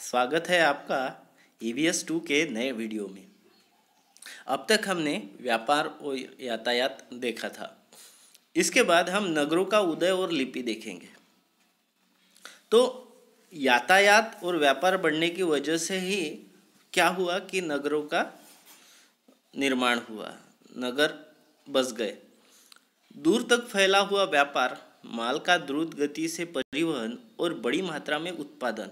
स्वागत है आपका EVS 2 के नए वीडियो में। अब तक हमने व्यापार और यातायात देखा था। इसके बाद हम नगरों का उदय और लिपि देखेंगे। तो यातायात और व्यापार बढ़ने की वजह से ही क्या हुआ कि नगरों का निर्माण हुआ, नगर बस गए। दूर तक फैला हुआ व्यापार, माल का द्रुत गति से परिवहन और बड़ी मात्रा में उत्पादन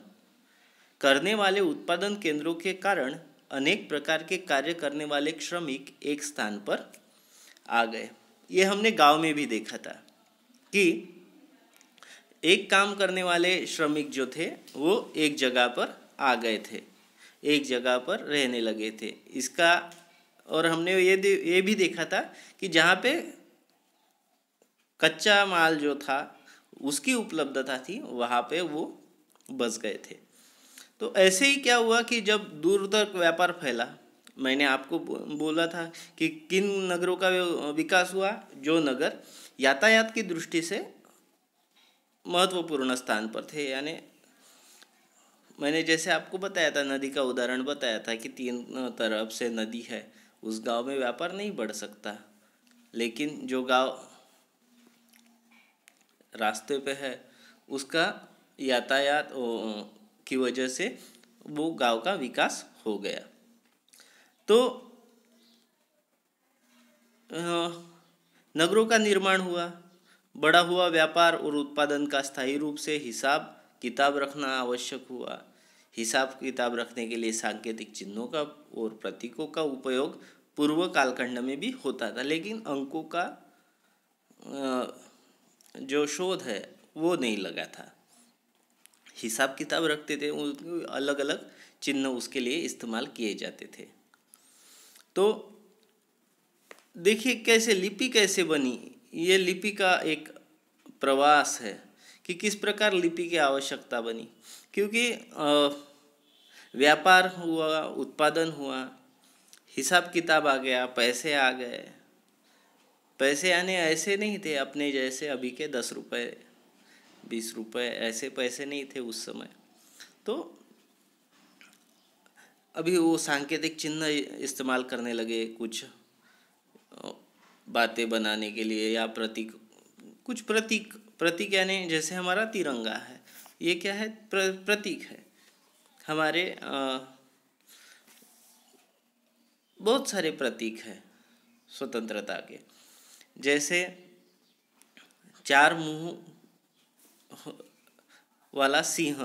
करने वाले उत्पादन केंद्रों के कारण अनेक प्रकार के कार्य करने वाले श्रमिक एक स्थान पर आ गए। ये हमने गांव में भी देखा था कि एक काम करने वाले श्रमिक जो थे वो एक जगह पर आ गए थे, एक जगह पर रहने लगे थे। इसका और हमने ये भी देखा था कि जहाँ पे कच्चा माल जो था उसकी उपलब्धता थी, वहाँ पे वो बस गए थे। तो ऐसे ही क्या हुआ कि जब दूर तक व्यापार फैला, मैंने आपको बोला था कि किन नगरों का विकास हुआ, जो नगर यातायात की दृष्टि से महत्वपूर्ण स्थान पर थे। यानी मैंने जैसे आपको बताया था, नदी का उदाहरण बताया था कि 3 तरफ से नदी है, उस गांव में व्यापार नहीं बढ़ सकता। लेकिन जो गांव रास्ते पे है उसका यातायात की वजह से वो गांव का विकास हो गया। तो नगरों का निर्माण हुआ, बड़ा हुआ व्यापार और उत्पादन का स्थायी रूप से हिसाब किताब रखना आवश्यक हुआ। हिसाब किताब रखने के लिए सांकेतिक चिन्हों का और प्रतीकों का उपयोग पूर्व कालखंड में भी होता था, लेकिन अंकों का जो शोध है वो नहीं लगा था। हिसाब किताब रखते थे, अलग अलग चिन्ह उसके लिए इस्तेमाल किए जाते थे। तो देखिए कैसे लिपि कैसे बनी। ये लिपि का एक प्रवास है कि किस प्रकार लिपि की आवश्यकता बनी, क्योंकि व्यापार हुआ, उत्पादन हुआ, हिसाब किताब आ गया, पैसे आ गए। पैसे आने ऐसे नहीं थे अपने जैसे अभी के 10 रुपये 20 रुपये, ऐसे पैसे नहीं थे उस समय। तो अभी वो सांकेतिक चिन्ह इस्तेमाल करने लगे कुछ बातें बनाने के लिए, या प्रतीक, कुछ प्रतीक यानी जैसे हमारा तिरंगा है, ये क्या है, प्रतीक है। हमारे बहुत सारे प्रतीक हैं स्वतंत्रता के, जैसे 4 मुंह वाला सिंह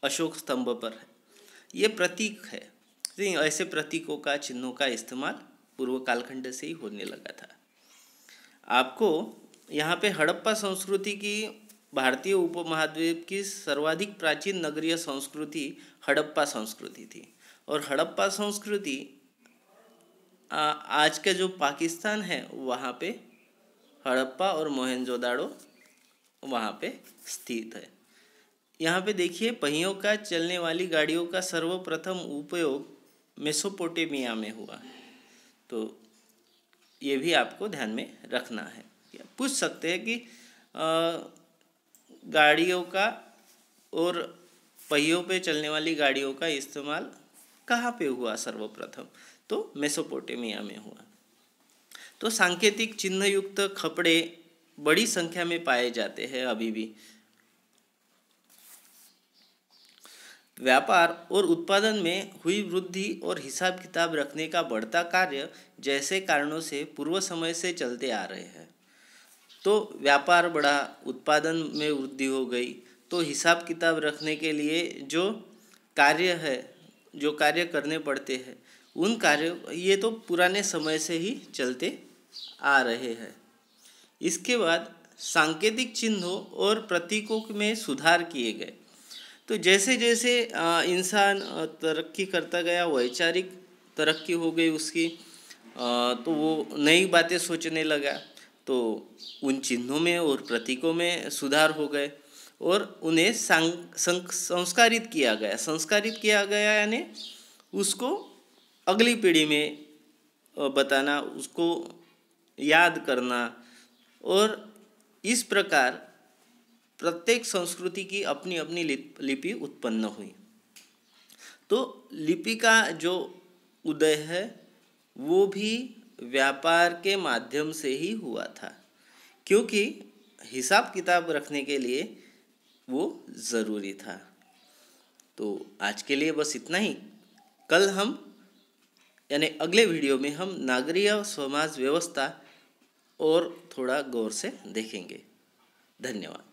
अशोक स्तंभ पर है, ये प्रतीक है। ऐसे प्रतीकों का, चिन्हों का इस्तेमाल पूर्व कालखंड से ही होने लगा था। आपको यहाँ पे हड़प्पा संस्कृति की, भारतीय उपमहाद्वीप की सर्वाधिक प्राचीन नगरीय संस्कृति हड़प्पा संस्कृति थी। और हड़प्पा संस्कृति आज का जो पाकिस्तान है वहाँ पे हड़प्पा और मोहनजोदाड़ो वहाँ पे स्थित है। यहाँ पे देखिए, पहियों का चलने वाली गाड़ियों का सर्वप्रथम उपयोग मेसोपोटामिया में हुआ। तो ये भी आपको ध्यान में रखना है। पूछ सकते हैं कि गाड़ियों का और पहियों पे चलने वाली गाड़ियों का इस्तेमाल कहाँ पे हुआ सर्वप्रथम, तो मेसोपोटामिया में हुआ। तो सांकेतिक चिन्ह युक्त खपड़े बड़ी संख्या में पाए जाते हैं अभी भी। व्यापार और उत्पादन में हुई वृद्धि और हिसाब किताब रखने का बढ़ता कार्य जैसे कारणों से पूर्व समय से चलते आ रहे हैं। तो व्यापार बढ़ा, उत्पादन में वृद्धि हो गई, तो हिसाब किताब रखने के लिए जो कार्य है, जो कार्य करने पड़ते हैं, उन कार्यों, ये तो पुराने समय से ही चलते आ रहे हैं। इसके बाद सांकेतिक चिन्हों और प्रतीकों में सुधार किए गए। तो जैसे जैसे इंसान तरक्की करता गया, वैचारिक तरक्की हो गई उसकी, तो वो नई बातें सोचने लगा, तो उन चिन्हों में और प्रतीकों में सुधार हो गए और उन्हें संस्कारित किया गया। संस्कारित किया गया यानी उसको अगली पीढ़ी में बताना, उसको याद करना, और इस प्रकार प्रत्येक संस्कृति की अपनी अपनी लिपि उत्पन्न हुई। तो लिपि का जो उदय है वो भी व्यापार के माध्यम से ही हुआ था, क्योंकि हिसाब किताब रखने के लिए वो ज़रूरी था। तो आज के लिए बस इतना ही। कल हम यानी अगले वीडियो में हम नागरिक समाज व्यवस्था और थोड़ा गौर से देखेंगे। धन्यवाद।